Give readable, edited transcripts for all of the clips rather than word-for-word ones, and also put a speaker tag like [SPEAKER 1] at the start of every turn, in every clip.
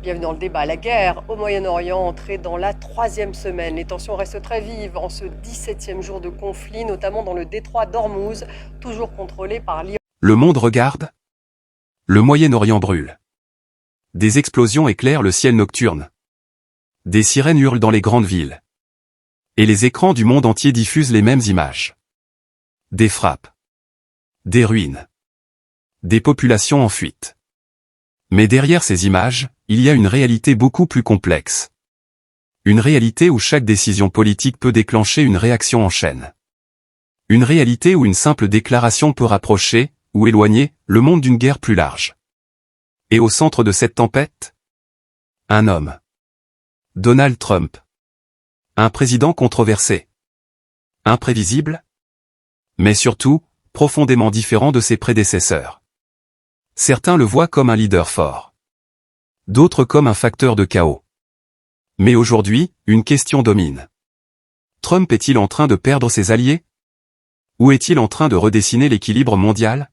[SPEAKER 1] Bienvenue dans le débat. La guerre au Moyen-Orient entrée dans la troisième semaine. Les tensions restent très vives en ce 17e jour de conflit, notamment dans le détroit d'Ormuz, toujours contrôlé par l'Iran.
[SPEAKER 2] Le monde regarde. Le Moyen-Orient brûle. Des explosions éclairent le ciel nocturne. Des sirènes hurlent dans les grandes villes. Et les écrans du monde entier diffusent les mêmes images. Des frappes. Des ruines. Des populations en fuite. Mais derrière ces images, il y a une réalité beaucoup plus complexe. Une réalité où chaque décision politique peut déclencher une réaction en chaîne. Une réalité où une simple déclaration peut rapprocher, ou éloigner, le monde d'une guerre plus large. Et au centre de cette tempête, un homme. Donald Trump. Un président controversé. Imprévisible. Mais surtout, profondément différent de ses prédécesseurs. Certains le voient comme un leader fort. D'autres comme un facteur de chaos. Mais aujourd'hui, une question domine. Trump est-il en train de perdre ses alliés? Ou est-il en train de redessiner l'équilibre mondial?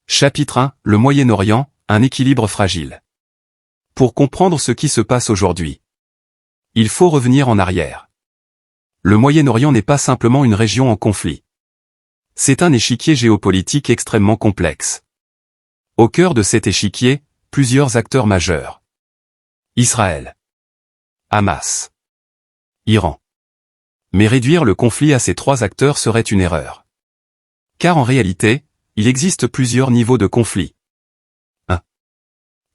[SPEAKER 2] Chapitre 1, le Moyen-Orient, un équilibre fragile. Pour comprendre ce qui se passe aujourd'hui, il faut revenir en arrière. Le Moyen-Orient n'est pas simplement une région en conflit. C'est un échiquier géopolitique extrêmement complexe. Au cœur de cet échiquier, plusieurs acteurs majeurs. Israël. Hamas. Iran. Mais réduire le conflit à ces trois acteurs serait une erreur. Car en réalité, il existe plusieurs niveaux de conflit. 1.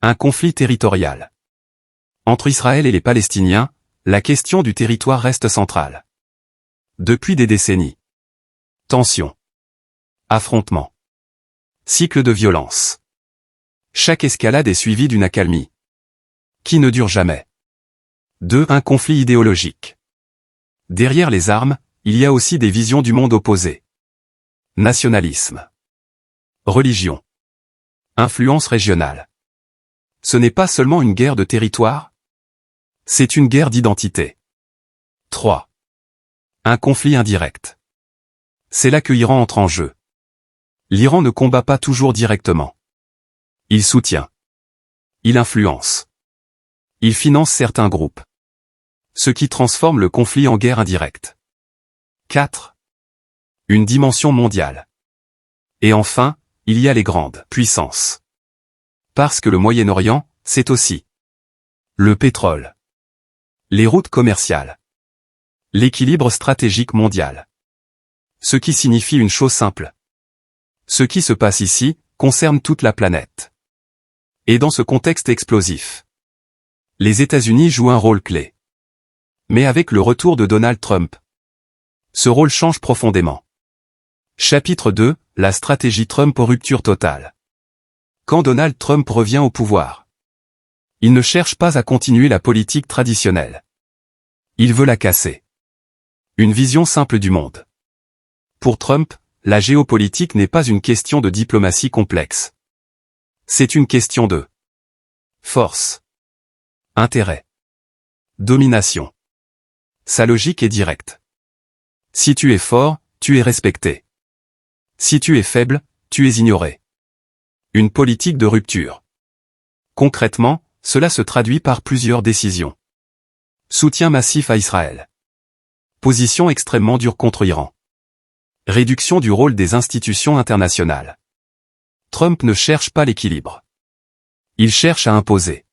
[SPEAKER 2] Un conflit territorial. Entre Israël et les Palestiniens, la question du territoire reste centrale. Depuis des décennies. Tensions. Affrontements. Cycle de violence. Chaque escalade est suivie d'une accalmie. Qui ne dure jamais. 2. Un conflit idéologique. Derrière les armes, il y a aussi des visions du monde opposées. Nationalisme. Religion. Influence régionale. Ce n'est pas seulement une guerre de territoire. C'est une guerre d'identité. 3. Un conflit indirect. C'est là que l'Iran entre en jeu. L'Iran ne combat pas toujours directement. Il soutient. Il influence. Il finance certains groupes. Ce qui transforme le conflit en guerre indirecte. 4. Une dimension mondiale. Et enfin, il y a les grandes puissances. Parce que le Moyen-Orient, c'est aussi le pétrole, les routes commerciales, l'équilibre stratégique mondial. Ce qui signifie une chose simple. Ce qui se passe ici, concerne toute la planète. Et dans ce contexte explosif, les États-Unis jouent un rôle clé. Mais avec le retour de Donald Trump, ce rôle change profondément. Chapitre 2, la stratégie Trump aux ruptures totales. Quand Donald Trump revient au pouvoir, il ne cherche pas à continuer la politique traditionnelle. Il veut la casser. Une vision simple du monde. Pour Trump, la géopolitique n'est pas une question de diplomatie complexe. C'est une question de force, intérêt, domination. Sa logique est directe. Si tu es fort, tu es respecté. Si tu es faible, tu es ignoré. Une politique de rupture. Concrètement, cela se traduit par plusieurs décisions. Soutien massif à Israël. Position extrêmement dure contre Iran. Réduction du rôle des institutions internationales. Trump ne cherche pas l'équilibre. Il cherche à imposer.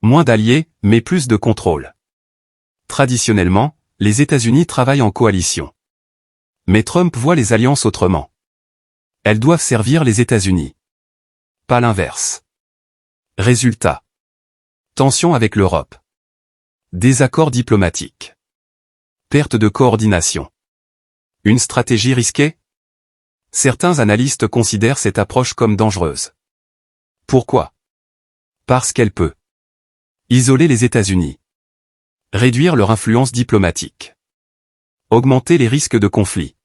[SPEAKER 2] Moins d'alliés, mais plus de contrôle. Traditionnellement, les États-Unis travaillent en coalition. Mais Trump voit les alliances autrement. Elles doivent servir les États-Unis. Pas l'inverse. Résultat. Tension avec l'Europe. Désaccord diplomatique. Perte de coordination. Une stratégie risquée? Certains analystes considèrent cette approche comme dangereuse. Pourquoi? Parce qu'elle peut isoler les États-Unis. Réduire leur influence diplomatique. Augmenter les risques de conflit.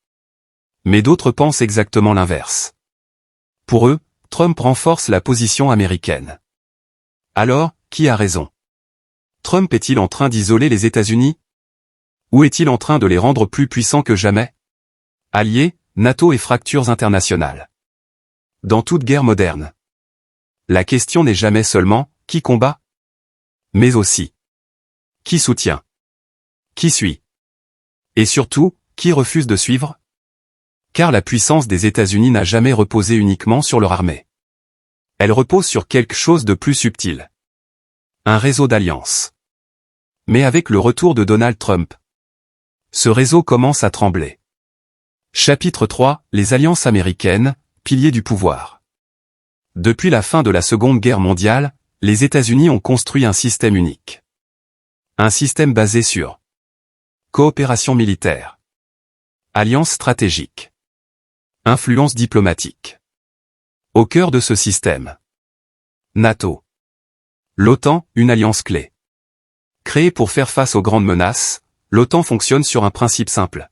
[SPEAKER 2] Mais d'autres pensent exactement l'inverse. Pour eux, Trump renforce la position américaine. Alors, qui a raison? Trump est-il en train d'isoler les États-Unis? Ou est-il en train de les rendre plus puissants que jamais? Alliés, NATO et fractures internationales. Dans toute guerre moderne, la question n'est jamais seulement « qui combat ?». Mais aussi, qui soutient? Qui suit? Et surtout, qui refuse de suivre? Car la puissance des États-Unis n'a jamais reposé uniquement sur leur armée. Elle repose sur quelque chose de plus subtil. Un réseau d'alliances. Mais avec le retour de Donald Trump, ce réseau commence à trembler. Chapitre 3, les alliances américaines, piliers du pouvoir. Depuis la fin de la Seconde Guerre mondiale, les États-Unis ont construit un système unique. Un système basé sur coopération militaire, alliance stratégique, influence diplomatique. Au cœur de ce système, NATO. L'OTAN, une alliance clé. Créée pour faire face aux grandes menaces, l'OTAN fonctionne sur un principe simple.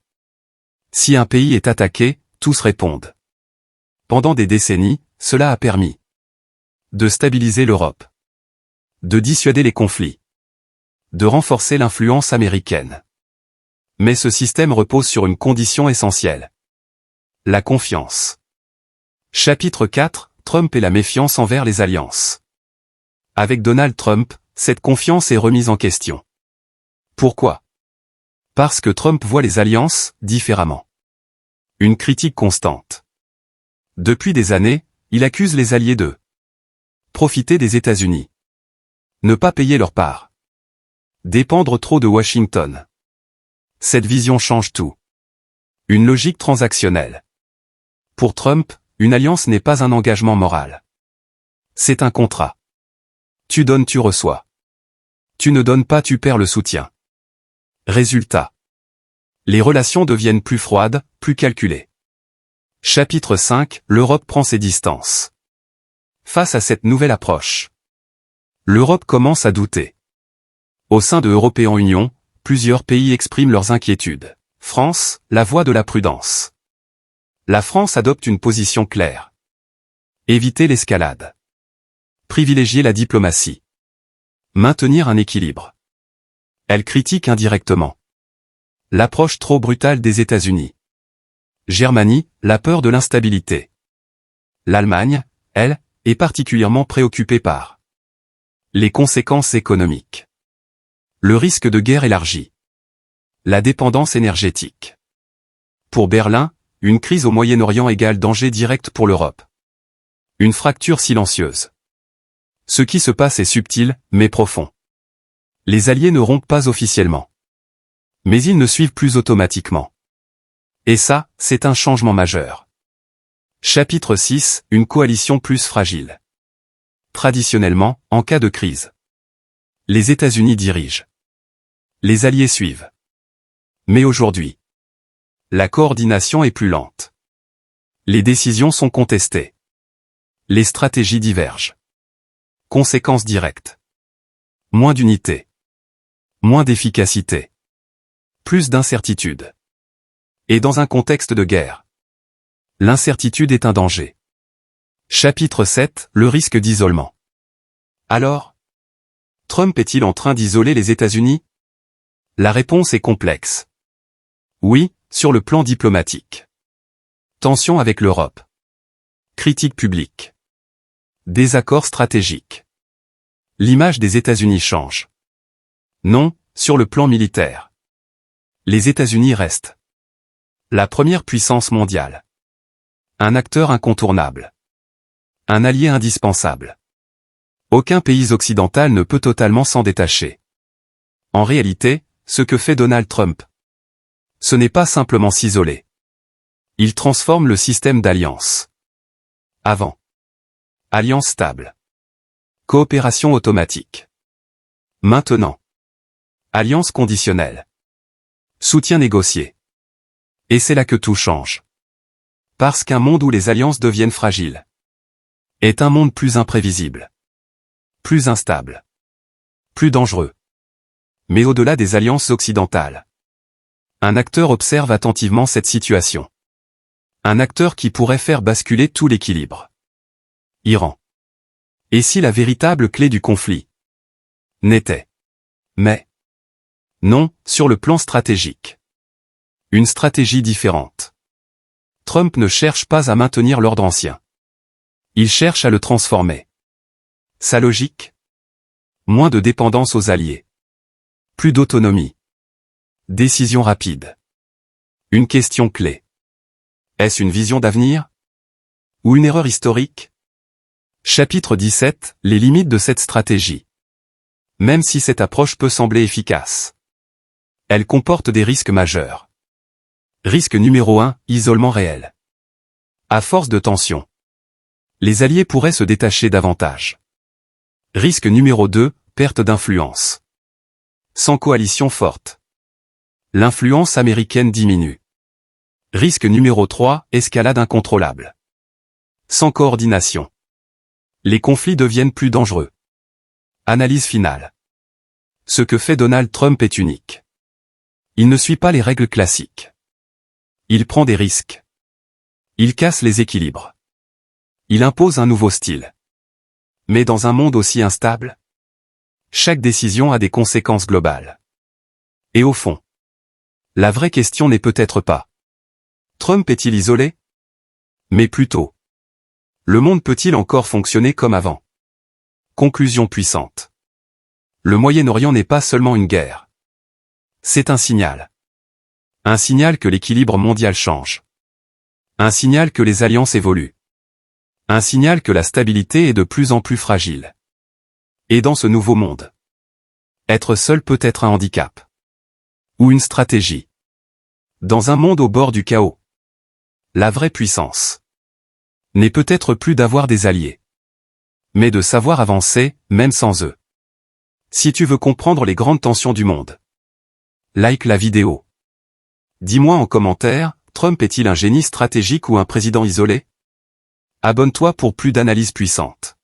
[SPEAKER 2] Si un pays est attaqué, tous répondent. Pendant des décennies, cela a permis de stabiliser l'Europe, de dissuader les conflits, de renforcer l'influence américaine. Mais ce système repose sur une condition essentielle. La confiance. Chapitre 4, Trump et la méfiance envers les alliances. Avec Donald Trump, cette confiance est remise en question. Pourquoi? Parce que Trump voit les alliances différemment. Une critique constante. Depuis des années, il accuse les alliés de profiter des États-Unis, ne pas payer leur part, dépendre trop de Washington. Cette vision change tout. Une logique transactionnelle. Pour Trump, une alliance n'est pas un engagement moral. C'est un contrat. Tu donnes, tu reçois. Tu ne donnes pas, tu perds le soutien. Résultat. Les relations deviennent plus froides, plus calculées. Chapitre 5, l'Europe prend ses distances. Face à cette nouvelle approche, l'Europe commence à douter. Au sein de European Union, plusieurs pays expriment leurs inquiétudes. France, la voie de la prudence. La France adopte une position claire. Éviter l'escalade. Privilégier la diplomatie. Maintenir un équilibre. Elle critique indirectement l'approche trop brutale des États-Unis. Germanie, la peur de l'instabilité. L'Allemagne, elle, est particulièrement préoccupée par les conséquences économiques. Le risque de guerre élargi. La dépendance énergétique. Pour Berlin, une crise au Moyen-Orient égale danger direct pour l'Europe. Une fracture silencieuse. Ce qui se passe est subtil, mais profond. Les alliés ne rompent pas officiellement. Mais ils ne suivent plus automatiquement. Et ça, c'est un changement majeur. Chapitre 6, une coalition plus fragile. Traditionnellement, en cas de crise, les États-Unis dirigent. Les alliés suivent. Mais aujourd'hui, la coordination est plus lente. Les décisions sont contestées. Les stratégies divergent. Conséquences directes. Moins d'unité. Moins d'efficacité. Plus d'incertitude. Et dans un contexte de guerre, l'incertitude est un danger. Chapitre 7, le risque d'isolement. Alors, Trump est-il en train d'isoler les États-Unis? La réponse est complexe. Oui, sur le plan diplomatique. Tension avec l'Europe. Critique publique. Désaccord stratégique. L'image des États-Unis change. Non, sur le plan militaire. Les États-Unis restent la première puissance mondiale. Un acteur incontournable. Un allié indispensable. Aucun pays occidental ne peut totalement s'en détacher. En réalité, ce que fait Donald Trump, ce n'est pas simplement s'isoler. Il transforme le système d'alliance. Avant. Alliance stable. Coopération automatique. Maintenant. Alliance conditionnelle. Soutien négocié. Et c'est là que tout change. Parce qu'un monde où les alliances deviennent fragiles est un monde plus imprévisible, plus instable, plus dangereux. Mais au-delà des alliances occidentales, un acteur observe attentivement cette situation. Un acteur qui pourrait faire basculer tout l'équilibre. Iran. Et si la véritable clé du conflit n'était mais non, sur le plan stratégique. Une stratégie différente. Trump ne cherche pas à maintenir l'ordre ancien. Il cherche à le transformer. Sa logique? Moins de dépendance aux alliés. Plus d'autonomie. Décision rapide. Une question clé. Est-ce une vision d'avenir? Ou une erreur historique? Chapitre 17. Les limites de cette stratégie. Même si cette approche peut sembler efficace, elle comporte des risques majeurs. Risque numéro 1, isolement réel. À force de tension, les alliés pourraient se détacher davantage. Risque numéro 2, perte d'influence. Sans coalition forte, l'influence américaine diminue. Risque numéro 3, escalade incontrôlable. Sans coordination, les conflits deviennent plus dangereux. Analyse finale. Ce que fait Donald Trump est unique. Il ne suit pas les règles classiques. Il prend des risques. Il casse les équilibres. Il impose un nouveau style. Mais dans un monde aussi instable, chaque décision a des conséquences globales. Et au fond, la vraie question n'est peut-être pas: Trump est-il isolé? Mais plutôt: le monde peut-il encore fonctionner comme avant? Conclusion puissante. Le Moyen-Orient n'est pas seulement une guerre. C'est un signal. Un signal que l'équilibre mondial change. Un signal que les alliances évoluent. Un signal que la stabilité est de plus en plus fragile. Et dans ce nouveau monde, être seul peut être un handicap. Ou une stratégie. Dans un monde au bord du chaos, la vraie puissance n'est peut-être plus d'avoir des alliés, mais de savoir avancer, même sans eux. Si tu veux comprendre les grandes tensions du monde, like la vidéo. Dis-moi en commentaire, Trump est-il un génie stratégique ou un président isolé? Abonne-toi pour plus d'analyses puissantes.